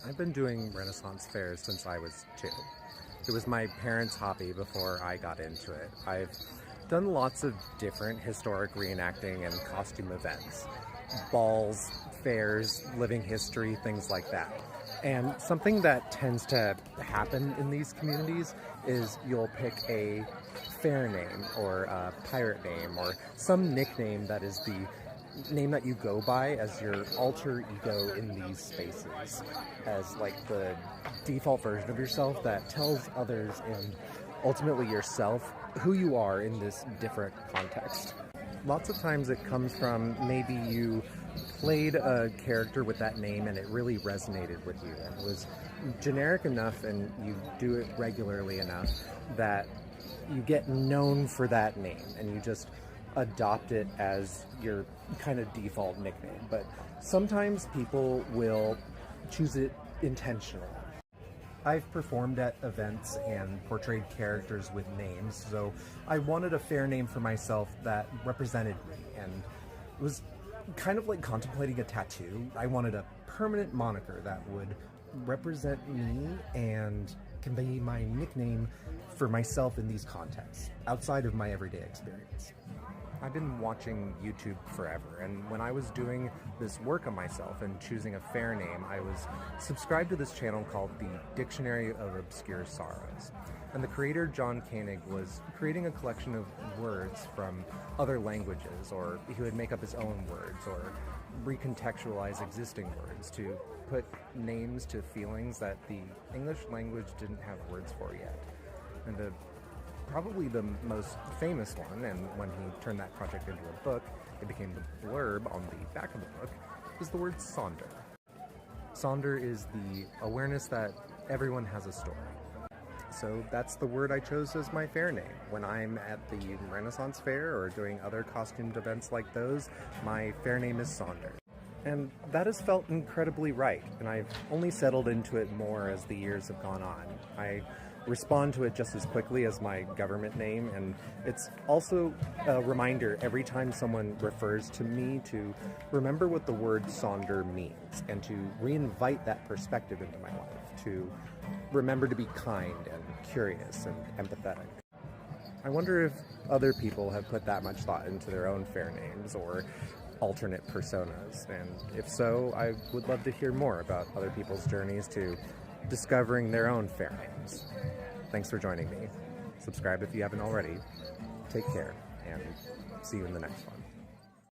I've been doing Renaissance fairs since I was 2. It was my parents' hobby before I got into it. I've done lots of different historic reenacting and costume events. Balls, fairs, living history, things like that. And something that tends to happen in these communities is you'll pick a fair name or a pirate name or some nickname that is the name that you go by as your alter ego in these spaces, as like the default version of yourself that tells others and ultimately yourself who you are in this different context. Lots of times it comes from maybe you played a character with that name and it really resonated with you and it was generic enough and you do it regularly enough that you get known for that name and you just adopt it as your kind of default nickname. But sometimes people will choose it intentionally. I've performed at events and portrayed characters with names, so I wanted a fair name for myself that represented me, and it was kind of like contemplating a tattoo. I wanted a permanent moniker that would represent me and can be my nickname for myself in these contexts, outside of my everyday experience. I've been watching YouTube forever, and when I was doing this work on myself and choosing a fair name, I was subscribed to this channel called the Dictionary of Obscure Sorrows. And the creator, John Koenig, was creating a collection of words from other languages, or he would make up his own words, or recontextualize existing words to put names to feelings that the English language didn't have words for yet. And probably the most famous one, and when he turned that project into a book, it became the blurb on the back of the book, is the word sonder. Sonder is the awareness that everyone has a story. So that's the word I chose as my fair name. When I'm at the Renaissance Fair or doing other costumed events like those, my fair name is Sonder. And that has felt incredibly right, and I've only settled into it more as the years have gone on. I respond to it just as quickly as my government name, and it's also a reminder every time someone refers to me to remember what the word Sonder means and to reinvite that perspective into my life, to remember to be kind and curious and empathetic. I wonder if other people have put that much thought into their own fair names or alternate personas, and if so, I would love to hear more about other people's journeys to discovering their own fair names. Thanks for joining me. Subscribe if you haven't already. Take care, and see you in the next one.